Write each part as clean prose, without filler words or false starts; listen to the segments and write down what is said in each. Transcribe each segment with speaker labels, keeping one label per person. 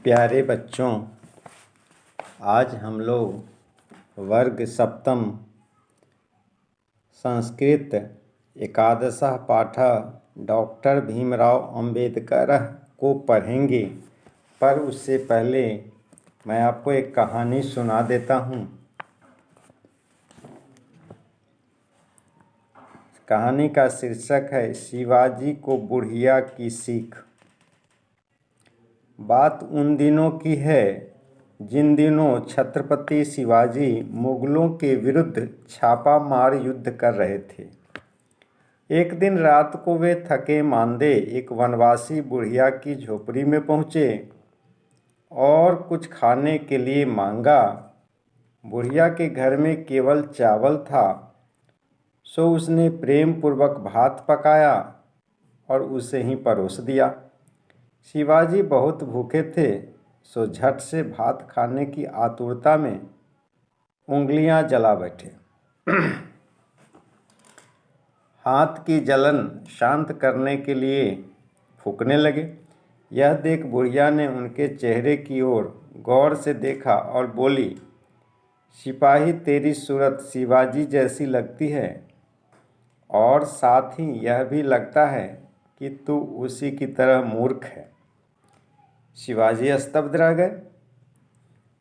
Speaker 1: प्यारे बच्चों, आज हम लोग वर्ग सप्तम संस्कृत एकादशः पाठः डॉक्टर भीमराव अंबेडकर को पढ़ेंगे। पर उससे पहले मैं आपको एक कहानी सुना देता हूँ। कहानी का शीर्षक है शिवाजी को बुढ़िया की सीख। बात उन दिनों की है जिन दिनों छत्रपति शिवाजी मुगलों के विरुद्ध छापा मार युद्ध कर रहे थे। एक दिन रात को वे थके मांदे एक वनवासी बुढ़िया की झोपड़ी में पहुँचे और कुछ खाने के लिए मांगा। बुढ़िया के घर में केवल चावल था, सो उसने प्रेम पूर्वक भात पकाया और उसे ही परोस दिया। शिवाजी बहुत भूखे थे, सो झट से भात खाने की आतुरता में उंगलियां जला बैठे। हाथ की जलन शांत करने के लिए फूंकने लगे। यह देख बुढ़िया ने उनके चेहरे की ओर गौर से देखा और बोली, सिपाही तेरी सूरत शिवाजी जैसी लगती है और साथ ही यह भी लगता है कि तू उसी की तरह मूर्ख है। शिवाजी स्तब्ध रह गए।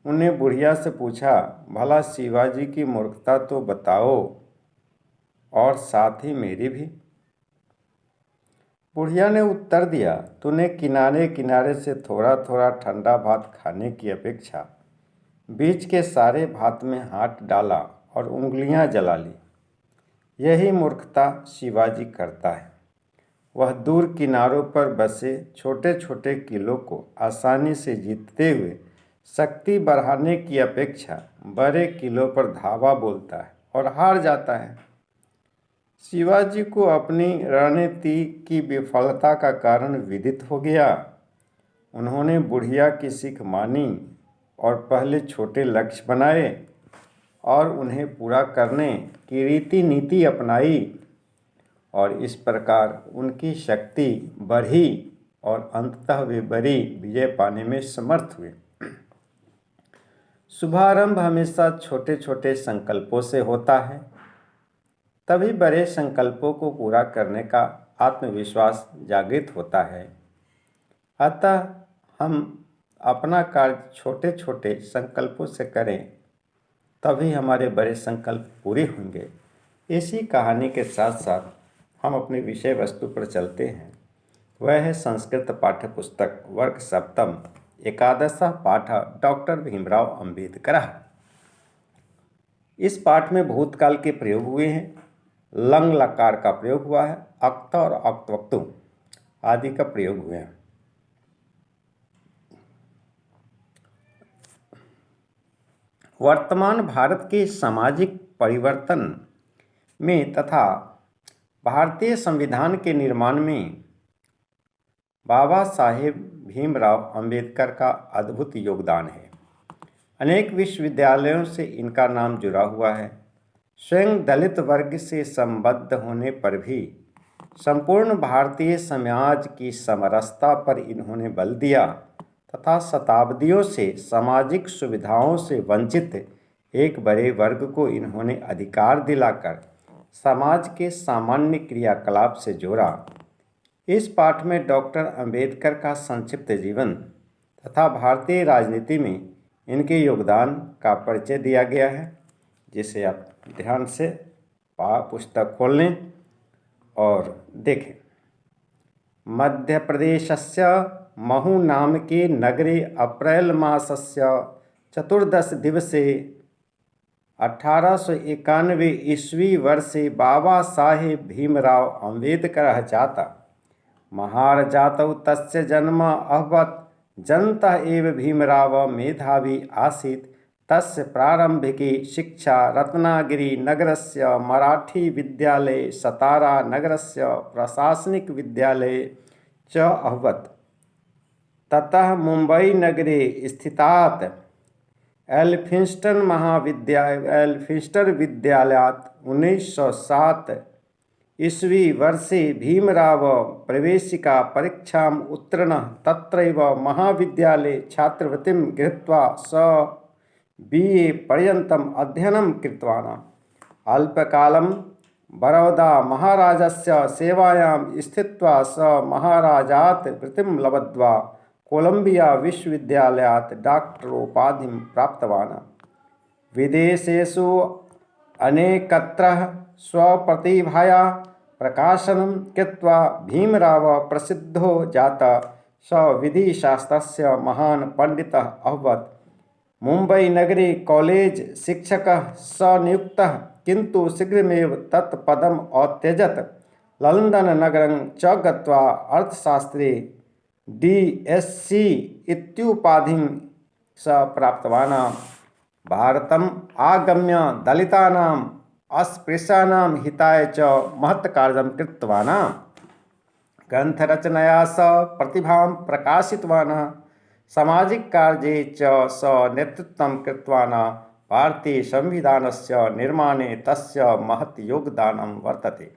Speaker 1: उन्हें बुढ़िया से पूछा, भला शिवाजी की मूर्खता तो बताओ और साथ ही मेरी भी। बुढ़िया ने उत्तर दिया, तूने किनारे किनारे से थोड़ा थोड़ा ठंडा भात खाने की अपेक्षा बीच के सारे भात में हाथ डाला और उंगलियां जला ली। यही मूर्खता शिवाजी करता है। वह दूर किनारों पर बसे छोटे छोटे किलों को आसानी से जीतते हुए शक्ति बढ़ाने की अपेक्षा बड़े किलों पर धावा बोलता है और हार जाता है। शिवाजी को अपनी रणनीति की विफलता का कारण विदित हो गया। उन्होंने बुढ़िया की सीख मानी और पहले छोटे लक्ष्य बनाए और उन्हें पूरा करने की रीति नीति अपनाई और इस प्रकार उनकी शक्ति बढ़ी और अंततः वे बड़ी विजय पाने में समर्थ हुए। शुभारंभ हमेशा छोटे छोटे संकल्पों से होता है, तभी बड़े संकल्पों को पूरा करने का आत्मविश्वास जागृत होता है। अतः हम अपना कार्य छोटे छोटे संकल्पों से करें, तभी हमारे बड़े संकल्प पूरे होंगे। इसी कहानी के साथ साथ हम अपने विषय वस्तु पर चलते हैं। वह है संस्कृत पाठ्य पुस्तक वर्ग सप्तम एकादशः पाठः डॉक्टर भीमराव अंबेडकर। इस पाठ में भूतकाल के प्रयोग हुए हैं। लंग लकार का प्रयोग हुआ है। अक्त और अक्तवक्तु आदि का प्रयोग हुए हैं। वर्तमान भारत के सामाजिक परिवर्तन में तथा भारतीय संविधान के निर्माण में बाबा साहेब भीमराव अंबेडकर का अद्भुत योगदान है। अनेक विश्वविद्यालयों से इनका नाम जुड़ा हुआ है। स्वयं दलित वर्ग से संबद्ध होने पर भी संपूर्ण भारतीय समाज की समरसता पर इन्होंने बल दिया तथा शताब्दियों से सामाजिक सुविधाओं से वंचित एक बड़े वर्ग को इन्होंने अधिकार दिलाकर समाज के सामान्य क्रियाकलाप से जोड़ा। इस पाठ में डॉक्टर अंबेडकर का संक्षिप्त जीवन तथा भारतीय राजनीति में इनके योगदान का परिचय दिया गया है, जिसे आप ध्यान से पुस्तक खोल लें और देखें। मध्य प्रदेशस्य महू नाम के नगरे अप्रैल मासस्य 14 दिवसे 1891 ईस्वी वर्षे बाबा साहेब भीमराव अंबेडकर जाता। महारजातौ तस्य जन्म अभवत्। जनतः एव भीमराव मेधावी आसीत्। तस्य प्रारंभिकी शिक्षा रत्नागिरी नगरस्य मराठी विद्यालये सतारा नगरस्य प्रशासनिक विद्यालये च अभवत्। ततः मुंबई नगरे स्थितात् एल्फिंस्टन विद्यालयात् 1907 ईस्वी वर्षे भीमराव प्रवेशिका परीक्षाम् उत्तीर्णः तत्रैव महाविद्यालये छात्रवृत्तिं गृहीत्वा स BA पर्यन्तम् अध्ययनं कृतवान्। अल्पकालं बरोदा महाराजस्य सेवायां स्थित्वा स महाराजात् वृत्तिं लब्ध्वा कोलम्बिया विश्वविद्यालयात् डॉक्टरोपाधिं प्राप्तवान्। विदेशेषु अनेकत्र स्वप्रतिभया प्रकाशनं कृत्वा भीमरावः प्रसिद्धो जातः। स विधिशास्त्रस्य महान् पण्डितः अभवत्। मुम्बईनगरे कॉलेज शिक्षकः स नियुक्तः, किन्तु शीघ्रमेव तत् पदम् अत्यजत्। लण्डननगरं च गत्वा अर्थशास्त्रे DSc इत्युपाधिं स प्राप्तवान्। भारतम् आगम्य दलितानाम् अस्पृश्याणां हिताय च महत्कार्यं कृतवान्। ग्रन्थरचनया स प्रतिभां प्रकाशितवान्। सामाजिककार्ये च स नेतृत्वं कृतवान्। भारतीयसंविधानस्य निर्माणे तस्य महत् योगदानं वर्तते।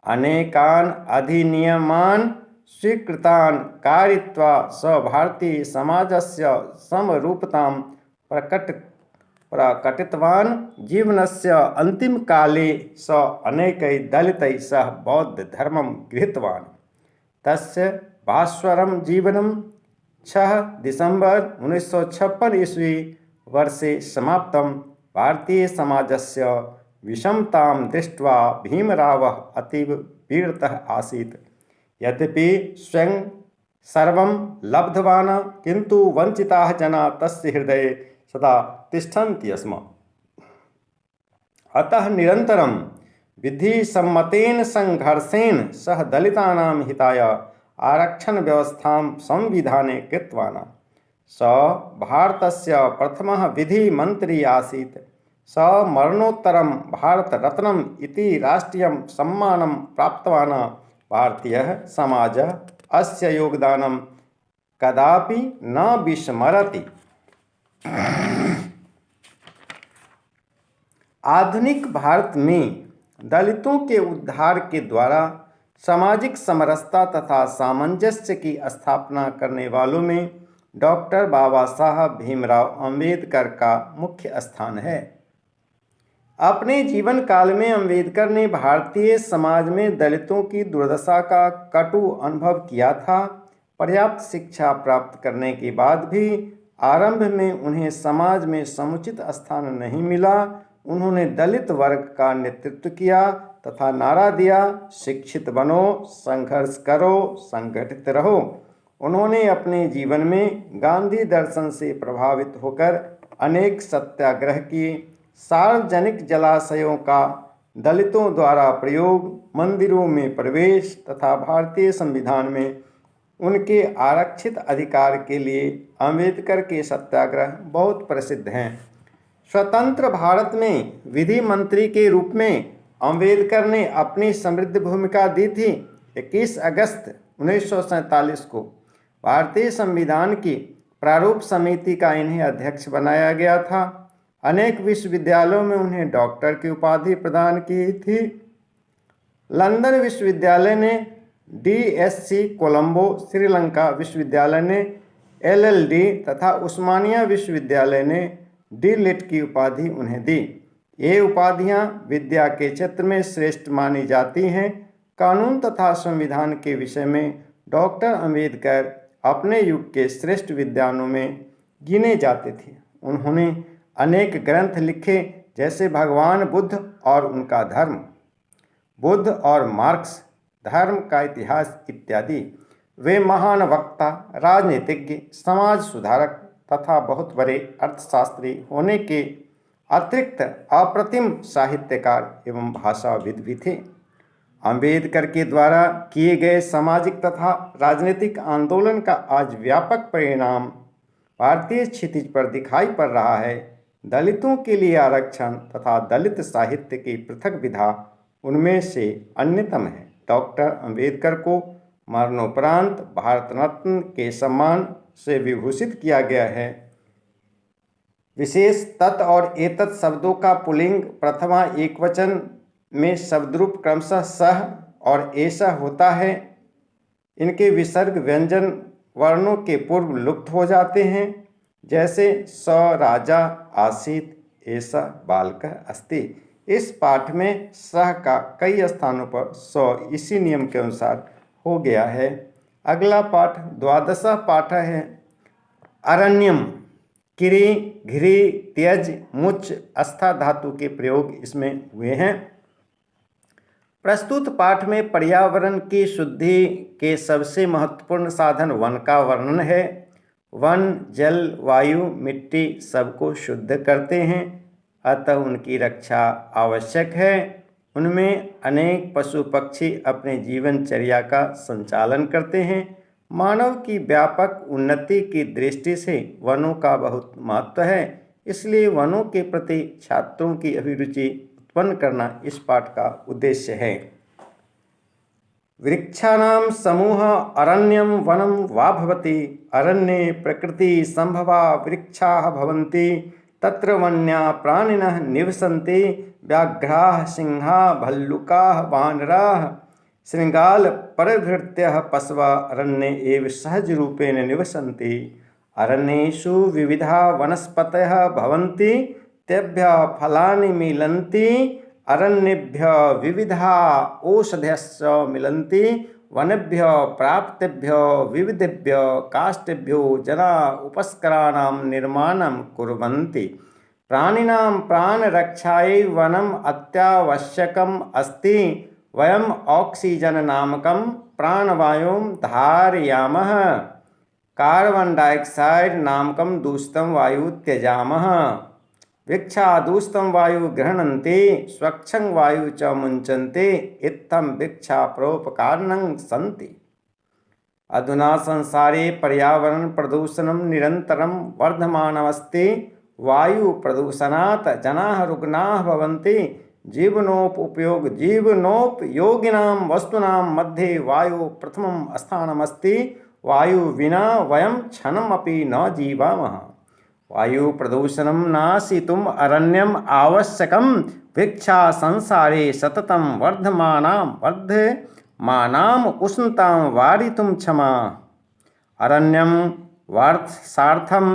Speaker 1: अनेकान् अधिनियमान् स्वीकृतान् कारयित्वा स भारतीयसमाजस्य समरूपतां प्रकटितवान्। जीवनस्य अन्तिमकाले स अनेकैः दलितैः सह बौद्धधर्मं गृहीतवान्। तस्य भास्वरं जीवनं 6 दिसम्बर 1956 ईस्वी वर्षे समाप्तं। भारतीयसमाजस्य विषमतां दृष्ट्वा भीमरावः अतीव पीडितः आसीत्। यद्यपि स्वयं सर्वं लब्धवान्, किन्तु वञ्चिताः जनाः तस्य हृदये सदा तिष्ठन्ति स्म। अतः निरन्तरं विधिसम्मतेन संघर्षेण सह दलितानां हिताय आरक्षणव्यवस्थां संविधाने कृतवान्। स भारतस्य प्रथमः विधिमन्त्री आसीत्। स मरणोत्तरं भारतरत्नम् इति राष्ट्रियं सम्मानं प्राप्तवान्। भारतीयः समाजः अस्य योगदानं कदापि न विस्मरति। आधुनिक भारत में दलितों के उद्धार के द्वारा सामाजिक समरसता तथा सामंजस्य की स्थापना करने वालों में डॉक्टर बाबा साहब भीमराव अंबेडकर का मुख्य स्थान है। अपने जीवन काल में अंबेडकर ने भारतीय समाज में दलितों की दुर्दशा का कटु अनुभव किया था। पर्याप्त शिक्षा प्राप्त करने के बाद भी आरंभ में उन्हें समाज में समुचित स्थान नहीं मिला। उन्होंने दलित वर्ग का नेतृत्व किया तथा नारा दिया, शिक्षित बनो, संघर्ष करो, संगठित रहो। उन्होंने अपने जीवन में गांधी दर्शन से प्रभावित होकर अनेक सत्याग्रह किए। सार्वजनिक जलाशयों का दलितों द्वारा प्रयोग, मंदिरों में प्रवेश तथा भारतीय संविधान में उनके आरक्षित अधिकार के लिए अंबेडकर के सत्याग्रह बहुत प्रसिद्ध हैं। स्वतंत्र भारत में विधि मंत्री के रूप में अंबेडकर ने अपनी समृद्ध भूमिका दी थी। 21 अगस्त 1947 को भारतीय संविधान की प्रारूप समिति का इन्हें अध्यक्ष बनाया गया था। अनेक विश्वविद्यालयों में उन्हें डॉक्टर की उपाधि प्रदान की थी। लंदन विश्वविद्यालय ने DSc, कोलंबो श्रीलंका विश्वविद्यालय ने LLD तथा उस्मानिया विश्वविद्यालय ने D.Litt की उपाधि उन्हें दी। ये उपाधियां विद्या के क्षेत्र में श्रेष्ठ मानी जाती हैं। कानून तथा संविधान के विषय में डॉक्टर अंबेडकर अपने युग के श्रेष्ठ विद्वानों में गिने जाते थे। उन्होंने अनेक ग्रंथ लिखे, जैसे भगवान बुद्ध और उनका धर्म, बुद्ध और मार्क्स, धर्म का इतिहास इत्यादि। वे महान वक्ता, राजनीतिज्ञ, समाज सुधारक तथा बहुत बड़े अर्थशास्त्री होने के अतिरिक्त अप्रतिम साहित्यकार एवं भाषाविद भी थे। अंबेडकर के द्वारा किए गए सामाजिक तथा राजनीतिक आंदोलन का आज व्यापक परिणाम भारतीय क्षितिज पर दिखाई पड़ रहा है। दलितों के लिए आरक्षण तथा दलित साहित्य की पृथक विधा उनमें से अन्यतम है। डॉक्टर अंबेडकर को मरणोपरांत भारत रत्न के सम्मान से विभूषित किया गया है। विशेष तत् और एतत् शब्दों का पुल्लिंग प्रथमा एकवचन में शब्दरूप क्रमशः सह और ऐसा होता है। इनके विसर्ग व्यंजन वर्णों के पूर्व लुप्त हो जाते हैं, जैसे स राजा आसीत ऐसा बालकः अस्ति। इस पाठ में सह का कई स्थानों पर स इसी नियम के अनुसार हो गया है। अगला पाठ द्वादशा पाठ है। अरण्यम किरी घिरी त्यज मुच अस्था धातु के प्रयोग इसमें हुए हैं। प्रस्तुत पाठ में पर्यावरण की शुद्धि के सबसे महत्वपूर्ण साधन वन का वर्णन है। वन जल वायु मिट्टी सबको शुद्ध करते हैं, अतः उनकी रक्षा आवश्यक है। उनमें अनेक पशु पक्षी अपने जीवनचर्या का संचालन करते हैं। मानव की व्यापक उन्नति की दृष्टि से वनों का बहुत महत्व है, इसलिए वनों के प्रति छात्रों की अभिरुचि उत्पन्न करना इस पाठ का उद्देश्य है। वृक्षाणां समूह अरण्यं वनं वा भवति। अरण्ये प्रकृति संभवा वृक्षाः भवन्ति। तत्र वन्या प्राणिनः निवसन्ति। व्याघ्राः सिंहाः भल्लुकाः वानराः शृगाल प्रभृतयः पशवः अरण्ये एव सहजरूपेण निवसन्ति। अरण्येषु विविधा वनस्पतयः भवन्ति, तेभ्यः फलानि मिलन्ति। अरण्येभ्यः विविधा औषधयश्च मिलन्ति। वनेभ्यः प्राप्तेभ्यः विविधेभ्यः काष्ठेभ्यो जना उपस्कराणां निर्माणं कुर्वन्ति। प्राणिनां प्राणरक्षायै वनम् अत्यावश्यकम् अस्ति। वयम् ऑक्सीजन नामकं प्राणवायुं धारयामः, कार्बन डाइऑक्साइड नामकं दूषितं वायु त्यजामः। वृक्षा दूषितं वायु गृह्णन्ति, स्वच्छं वायु च मुञ्चन्ति। इत्थं वृक्षा परोपकारिणः सन्ति। अधुना संसारे पर्यावरण प्रदूषणं निरन्तरं वर्धमानमस्ति। वायु प्रदूषणात् जनाः रुग्णाः भवन्ति। जीवनोपयोगिनां वस्तूनां मध्ये वायु प्रथमं स्थानमस्ति। वायु विना वयं क्षणमपि न जीवामः। वायु प्रदूषणं नाशितुम् अरण्यम् आवश्यकं। वृक्षा संसारे सततं वर्धमानाम् उष्णतां वारितुं क्षमा। अरण्यं वर्षार्थं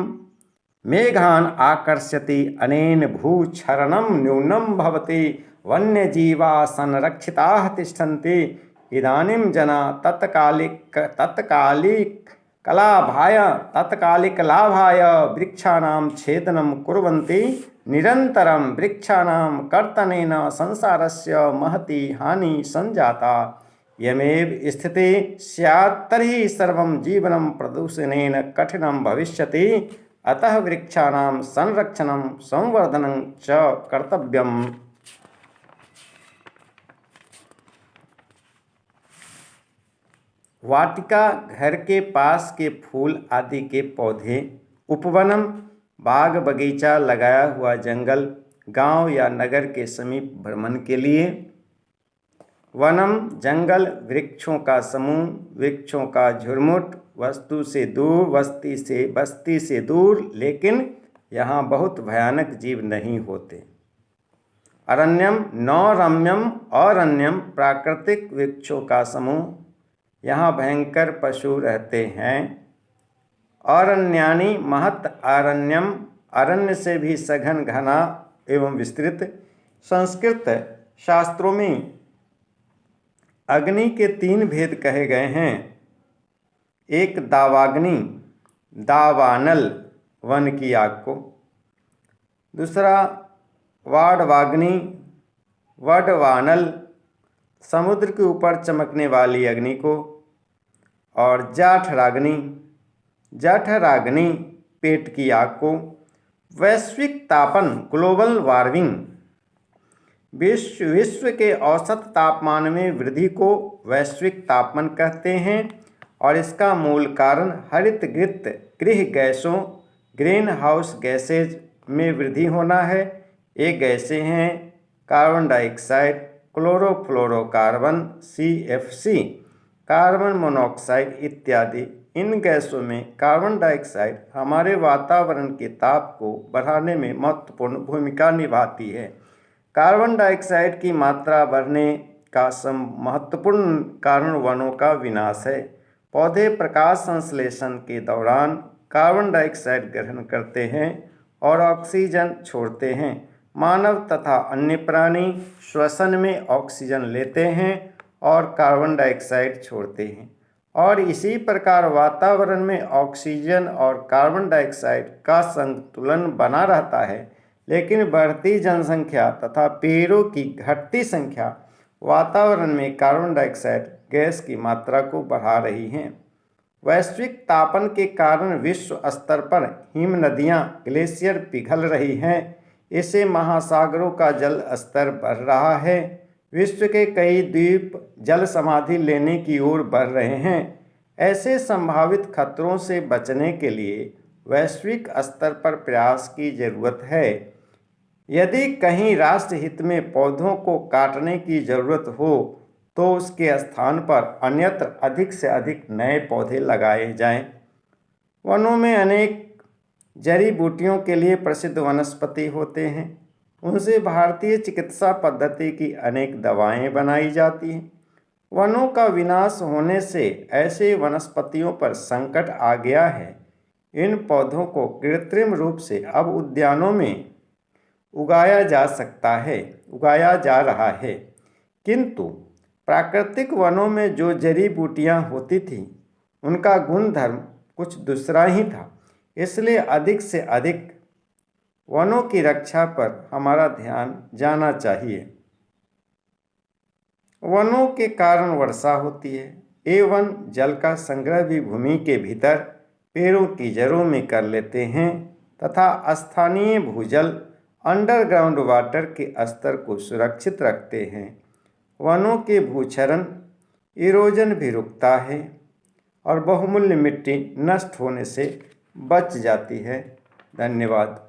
Speaker 1: मेघान् आकर्षति। अनेन भूक्षरणं न्यूनं भवति। वन्यजीवाः संरक्षिताः तिष्ठन्ति। इदानीं जनाः तत्कालिकलाभाय वृक्षाणां छेदनं कुर्वन्ति। निरन्तरं वृक्षाणां कर्तनेन संसारस्य महती हानिः सञ्जाता। यमेव स्थितिः स्यात् तर्हि सर्वं जीवनं प्रदूषणेन कठिनं भविष्यति। अतः वृक्षाणां संरक्षणं संवर्धनं च कर्तव्यम्। वाटिका घर के पास के फूल आदि के पौधे, उपवनम बाग बगीचा लगाया हुआ जंगल, गांव या नगर के समीप भ्रमण के लिए। वनम जंगल, वृक्षों का समूह, वृक्षों का झुरमुट, वस्तु से दूर, बस्ती से दूर, लेकिन यहाँ बहुत भयानक जीव नहीं होते। अरण्यम नौरम्यम अरण्यम, प्राकृतिक वृक्षों का समूह, यहाँ भयंकर पशु रहते हैं। अरण्यानि महत् अरण्यम, अरण्य से भी सघन घना एवं विस्तृत। संस्कृत शास्त्रों में अग्नि के 3 भेद कहे गए हैं। एक दावाग्नि, दावानल वन की आग को। दूसरा वाडवाग्नि, वडवानल समुद्र के ऊपर चमकने वाली अग्नि को। और जाठराग्नि, जाठराग्नि पेट की आग को। वैश्विक तापन, ग्लोबल वार्मिंग, विश्व के औसत तापमान में वृद्धि को वैश्विक तापमान कहते हैं और इसका मूल कारण हरित गृह गैसों, ग्रीन हाउस गैसेज में वृद्धि होना है। ये गैसें हैं carbon dioxide, chlorofluorocarbon CFC, carbon monoxide इत्यादि। इन गैसों में कार्बन डाइऑक्साइड हमारे वातावरण के ताप को बढ़ाने में महत्वपूर्ण भूमिका निभाती है। कार्बन डाइऑक्साइड की मात्रा बढ़ने का महत्वपूर्ण कारण वनों का विनाश है। पौधे प्रकाश संश्लेषण के दौरान कार्बन डाइऑक्साइड ग्रहण करते हैं और ऑक्सीजन छोड़ते हैं। मानव तथा अन्य प्राणी श्वसन में ऑक्सीजन लेते हैं और कार्बन डाइऑक्साइड छोड़ते हैं, और इसी प्रकार वातावरण में ऑक्सीजन और कार्बन डाइऑक्साइड का संतुलन बना रहता है। लेकिन बढ़ती जनसंख्या तथा पेड़ों की घटती संख्या वातावरण में कार्बन डाइऑक्साइड गैस की मात्रा को बढ़ा रही हैं। वैश्विक तापन के कारण विश्व स्तर पर हिम नदियाँ ग्लेशियर पिघल रही हैं। इससे महासागरों का जल स्तर बढ़ रहा है। विश्व के कई द्वीप जल समाधि लेने की ओर बढ़ रहे हैं। ऐसे संभावित खतरों से बचने के लिए वैश्विक स्तर पर प्रयास की जरूरत है। यदि कहीं राष्ट्र हित में पौधों को काटने की जरूरत हो तो उसके स्थान पर अन्यत्र अधिक से अधिक नए पौधे लगाए जाएं। वनों में अनेक जड़ी बूटियों के लिए प्रसिद्ध वनस्पति होते हैं। उनसे भारतीय चिकित्सा पद्धति की अनेक दवाएं बनाई जाती हैं। वनों का विनाश होने से ऐसे वनस्पतियों पर संकट आ गया है। इन पौधों को कृत्रिम रूप से अब उद्यानों में उगाया जा रहा है, किंतु प्राकृतिक वनों में जो जड़ी बूटियाँ होती थीं उनका गुणधर्म कुछ दूसरा ही था। इसलिए अधिक से अधिक वनों की रक्षा पर हमारा ध्यान जाना चाहिए। वनों के कारण वर्षा होती है। एवं जल का संग्रह भी भूमि के भीतर पेड़ों की जड़ों में कर लेते हैं तथा स्थानीय भूजल अंडरग्राउंड वाटर के स्तर को सुरक्षित रखते हैं। वनों के भूक्षरण इरोजन भी रुकता है और बहुमूल्य मिट्टी नष्ट होने से बच जाती है। धन्यवाद।